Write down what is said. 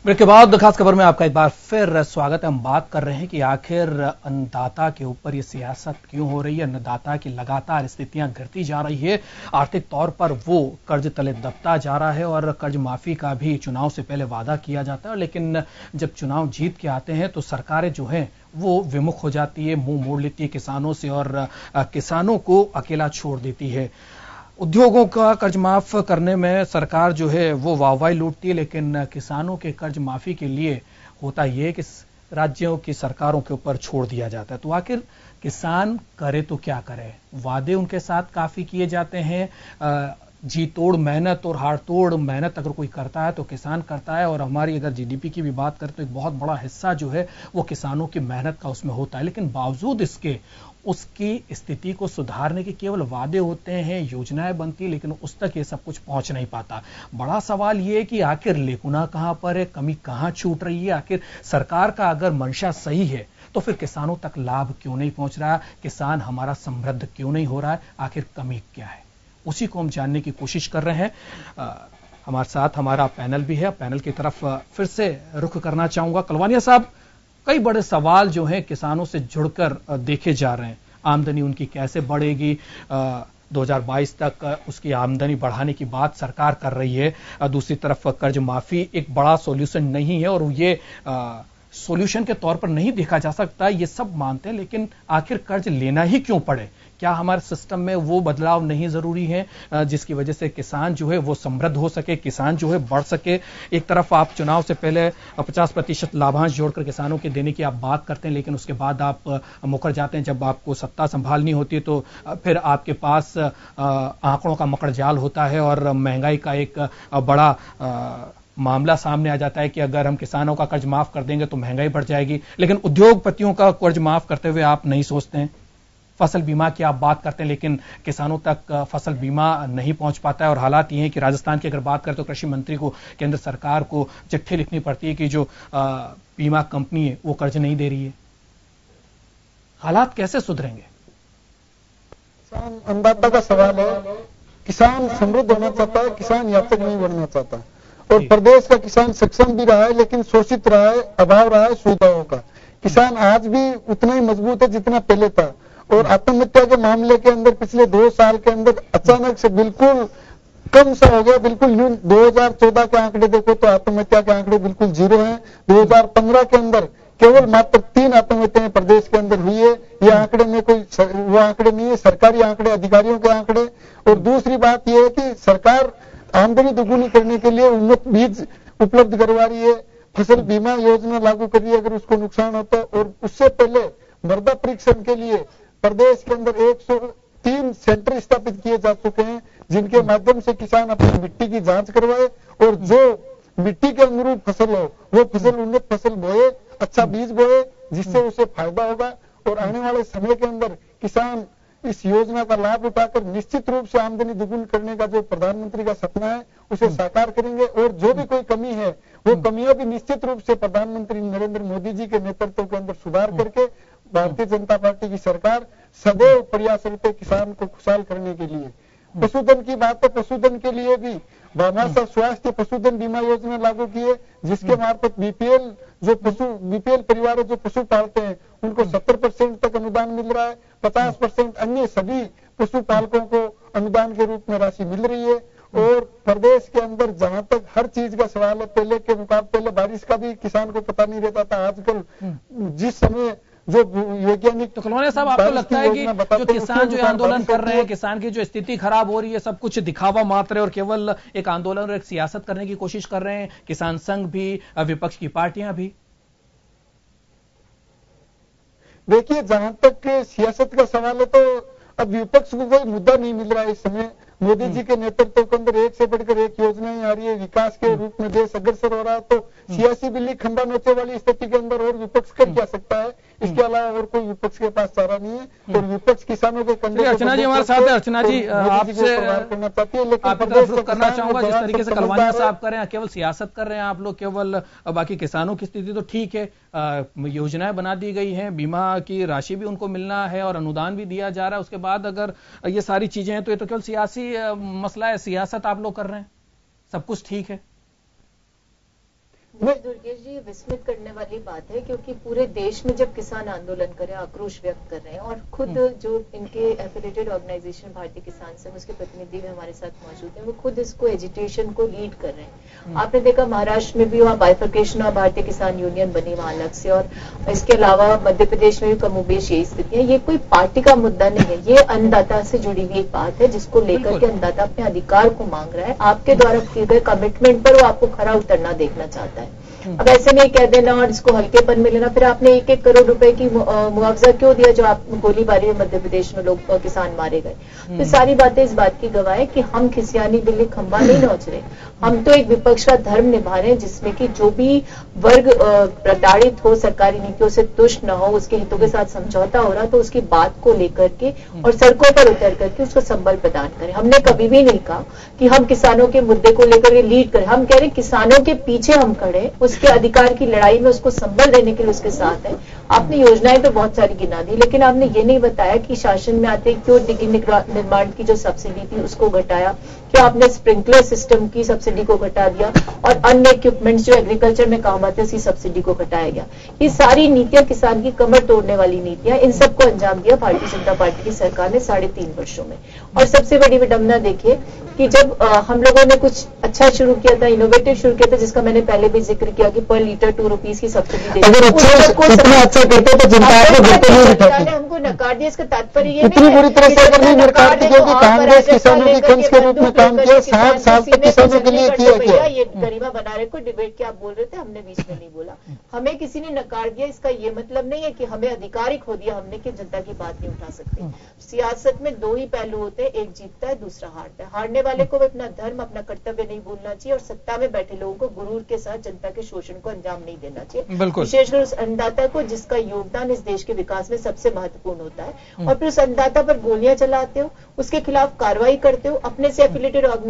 Break के बाद खास खबर में आपका एक बार फिर स्वागत है। हम बात कर रहे हैं कि आखिर अन्नदाता के ऊपर ये सियासत क्यों हो रही है। अन्नदाता की लगातार स्थितियां गिरती जा रही है, आर्थिक तौर पर वो कर्ज तले दबता जा रहा है और कर्ज माफी का भी चुनाव से पहले वादा किया जाता है, लेकिन जब चुनाव जीत के आते हैं तो सरकारें जो हैं वो विमुख हो जाती है, मुंह मोड़ लेती है किसानों से और किसानों को अकेला छोड़ देती है। उद्योगों का कर्ज माफ करने में सरकार जो है वो वाहवाही लूटती है, लेकिन किसानों के कर्ज माफी के लिए होता यह कि राज्यों की सरकारों के ऊपर छोड़ दिया जाता है। तो आखिर किसान करे तो क्या करे? वादे उनके साथ काफी किए जाते हैं, जी तोड़ मेहनत और हाड़ तोड़ मेहनत अगर कोई करता है तो किसान करता है, और हमारी अगर जीडीपी की भी बात करें तो एक बहुत बड़ा हिस्सा जो है वो किसानों की मेहनत का उसमें होता है। लेकिन बावजूद इसके उसकी स्थिति को सुधारने के केवल वादे होते हैं, योजनाएं बनती, लेकिन उस तक ये सब कुछ पहुंच नहीं पाता। बड़ा सवाल ये है कि आखिर लेकुना कहां पर है, कमी कहां छूट रही है। आखिर सरकार का अगर मंशा सही है तो फिर किसानों तक लाभ क्यों नहीं पहुंच रहा, किसान हमारा समृद्ध क्यों नहीं हो रहा है, आखिर कमी क्या है? उसी को हम जानने की कोशिश कर रहे हैं। हमारे साथ हमारा पैनल भी है। पैनल की तरफ फिर से रुख करना चाहूंगा। कलवानिया साहब, कई बड़े सवाल जो हैं किसानों से जुड़कर देखे जा रहे हैं। आमदनी उनकी कैसे बढ़ेगी? 2022 तक उसकी आमदनी बढ़ाने की बात सरकार कर रही है। दूसरी तरफ कर्ज माफी एक बड़ा सॉल्यूशन नहीं है और ये सॉल्यूशन के तौर पर नहीं देखा जा सकता, ये सब मानते हैं, लेकिन आखिर कर्ज लेना ही क्यों पड़े? क्या हमारे सिस्टम में वो बदलाव नहीं जरूरी है जिसकी वजह से किसान जो है वो समृद्ध हो सके, किसान जो है बढ़ सके? एक तरफ आप चुनाव से पहले 50% लाभांश जोड़कर किसानों के देने की आप बात करते हैं, लेकिन उसके बाद आप मुकर जाते हैं। जब आपको सत्ता संभालनी होती है तो फिर आपके पास आंकड़ों का मकड़जाल होता है और महंगाई का एक बड़ा मामला सामने आ जाता है कि अगर हम किसानों का कर्ज माफ कर देंगे तो महंगाई बढ़ जाएगी, लेकिन उद्योगपतियों का कर्ज माफ करते हुए आप नहीं सोचते हैं। फसल बीमा की आप बात करते हैं, लेकिन किसानों तक फसल बीमा नहीं पहुंच पाता है। और हालात ये हैं कि राजस्थान की अगर बात करें तो कृषि मंत्री को, केंद्र सरकार को चिट्ठी लिखनी पड़ती है कि जो बीमा कंपनी है वो कर्ज नहीं दे रही है। हालात कैसे सुधरेंगे? किसान अन्नदाता का सवाल है। किसान समृद्ध होना चाहता है, किसान यातक नहीं बनना चाहता। और प्रदेश का किसान सक्षम भी रहा है, लेकिन शोषित रहा है, अभाव रहा है सुविधाओं का। किसान आज भी उतना ही मजबूत है जितना पहले था। और आत्महत्या के मामले के अंदर पिछले 2 साल के अंदर अचानक से बिल्कुल कम सा हो गया, बिल्कुल न्यून। 2014 के आंकड़े देखो तो आत्महत्या के आंकड़े बिल्कुल 0 हैं। 2015 के अंदर केवल मात्र 3 आत्महत्याएं प्रदेश के अंदर हुई है। ये आंकड़े में कोई वो आंकड़े नहीं है, सरकारी आंकड़े, अधिकारियों के आंकड़े। और दूसरी बात यह है कि सरकार आमदनी दोगुनी करने के लिए उन्नत बीज उपलब्ध करवा रही है, फसल बीमा योजना लागू कर रही है अगर उसको नुकसान होता है। और उससे पहले मृदा परीक्षण के लिए प्रदेश के अंदर 103 सेंटर स्थापित किए जा चुके हैं, जिनके माध्यम से किसान अपनी मिट्टी की जांच करवाए और जो मिट्टी के अनुरूप फसल हो वो फसल उन्नत फसल बोए, अच्छा बीज बोए, जिससे उसे फायदा होगा। और आने वाले समय के अंदर किसान इस योजना का लाभ उठाकर निश्चित रूप से आमदनी दुगुनी करने का जो प्रधानमंत्री का सपना है उसे साकार करेंगे। और जो भी कोई कमी है वो कमियां भी निश्चित रूप से प्रधानमंत्री नरेंद्र मोदी जी के नेतृत्व के अंदर सुधार करके भारतीय जनता पार्टी की सरकार सदैव प्रयासरत है किसान को खुशहाल करने के लिए। पशुधन की बात है, पशुधन के लिए भी भामाशाह स्वास्थ्य पशुधन बीमा योजना लागू की है, जिसके मार्फत बीपीएल परिवार जो पशु पालते हैं उनको 70% तक अनुदान मिल रहा है। 50% अन्य सभी पशुपालकों को अनुदान के रूप में राशि मिल रही है। और प्रदेश के अंदर जहां तक हर चीज का सवाल है, पहले के मुकाबले पहले बारिश का भी किसान को पता नहीं रहता था। आजकल जिस समय जो वैज्ञानिक, तो कलवानिया साहब, आपको लगता है कि जो किसान जो आंदोलन कर रहे हैं, किसान की जो स्थिति खराब हो रही है, सब कुछ दिखावा मात्र है और केवल एक आंदोलन और एक सियासत करने की कोशिश कर रहे हैं किसान संघ भी, विपक्ष की पार्टियां भी? देखिए, जहां तक सियासत का सवाल है तो अब विपक्ष को कोई मुद्दा नहीं मिल रहा है इस समय। मोदी जी के नेतृत्व के अंदर एक से बढ़कर एक योजनाएं आ रही है, विकास के रूप में देश अग्रसर हो रहा है। तो सियासी बिल्ली खंडा नोचे वाली स्थिति के अंदर और विपक्ष कर क्या सकता है? इसके अलावा और कोई विपक्ष के पास चारा नहीं है। और विपक्ष किसानों के कंधे। अर्चना जी हमारे साथ है। अर्चना जी, आपसे करना चाहती है, लेकिन करना चाहूंगा जिस तरीके से कलवानिया साहब कर रहे हैं, केवल सियासत कर रहे हैं आप लोग, केवल बाकी किसानों की स्थिति तो ठीक है, योजनाएं बना दी गई हैं, बीमा की राशि भी उनको मिलना है और अनुदान भी दिया जा रहा है। उसके बाद अगर ये सारी चीजें हैं तो ये तो केवल सियासी मसला है, सियासत आप लोग कर रहे हैं, सब कुछ ठीक है। दुर्गेश जी, विस्मित करने वाली बात है, क्योंकि पूरे देश में जब किसान आंदोलन कर रहे हैं, आक्रोश व्यक्त कर रहे हैं, और खुद जो इनके एफिलिएटेड ऑर्गेनाइजेशन भारतीय किसान संघ, उसके प्रतिनिधि भी हमारे साथ मौजूद हैं, वो खुद इसको एजिटेशन को लीड कर रहे हैं। आपने देखा महाराष्ट्र में भी वहाँ बाइफर्केशन और भारतीय किसान यूनियन बनी वहाँ अलग से, और इसके अलावा मध्य प्रदेश में भी कमोबेश यही स्थिति है। ये कोई पार्टी का मुद्दा नहीं है, ये अन्नदाता से जुड़ी हुई एक बात है जिसको लेकर के अन्नदाता अपने अधिकार को मांग रहा है। आपके द्वारा किए गए कमिटमेंट पर वो आपको खरा उतरना देखना चाहता है। अब ऐसे नहीं कह देना और इसको हल्केपन में लेना, फिर आपने 1-1 करोड़ रुपए की मुआवजा क्यों दिया जो आप गोलीबारी में मध्य प्रदेश में लोग किसान मारे गए। तो सारी बातें इस बात की गवाह है कि हम खिसियानी बिल्ली खंबा नहीं नोच रहे, हम तो एक विपक्ष का धर्म निभा रहे हैं जिसमें कि जो भी वर्ग प्रताड़ित हो, सरकारी नीतियों से तुष्ट न हो, उसके हितों के साथ समझौता हो रहा तो उसकी बात को लेकर के और सड़कों पर उतर करके उसको संबल प्रदान करें। हमने कभी भी नहीं कहा कि हम किसानों के मुद्दे को लेकर के लीड करें, हम कह रहे हैं किसानों के पीछे हम खड़े, उसके अधिकार की लड़ाई में उसको संबल देने के लिए उसके साथ है। आपने योजनाएं तो बहुत सारी गिना दी, लेकिन आपने ये नहीं बताया कि शासन में आते क्यों डिग्गी निर्माण की जो सब्सिडी थी उसको घटाया, क्यों आपने स्प्रिंकलर सिस्टम की सब्सिडी को घटा दिया और अन्य इक्विपमेंट्स जो एग्रीकल्चर में काम आते हैं उसकी सब्सिडी को घटाया गया। ये सारी नीतियां किसान की कमर तोड़ने वाली नीतियां, इन सबको अंजाम दिया भारतीय जनता पार्टी की सरकार ने 3.5 वर्षों में। और सबसे बड़ी विडंबना देखिए कि जब हम लोगों ने कुछ अच्छा शुरू किया था, इनोवेटिव शुरू किया था, जिसका मैंने पहले भी जिक्र किया कि पर लीटर 2 रुपीज की सब्सिडी देते अगर अच्छा करते तो जनता ने हमको नकार दिया। इसका तात्पर्य ये इतनी बुरी तरह से अगर नहीं नकार दी, क्योंकि कांग्रेस किसानों की कंस के रूप में काम किया, 60 साल तक किसानों के लिए किया गया। ये गरिमा बना रहे, कोई डिबेट के आप बोल रहे थे, हमने बीच में नहीं बोला। हमें किसी ने नकार दिया, इसका ये मतलब नहीं है कि हमें अधिकार खो दिया हमने कि जनता की बात नहीं उठा सकते। सियासत में 2 ही पहलू होते हैं, एक जीतता है, दूसरा हारता है। हारने वाले को अपना धर्म, अपना कर्तव्य नहीं भूलना चाहिए, और सत्ता में बैठे लोगों को गुरूर के साथ जनता के शोषण को अंजाम नहीं देना चाहिए, विशेषकर उस अन्नदाता को जिसका योगदान इस देश के विकास में सबसे महत्वपूर्ण होता है। और फिर उस अन्नदाता पर गोलियां चलाते हो, उसके खिलाफ कार्रवाई करते हो, अपने से एफिलिएटेड ऑर्गेनाइजेशन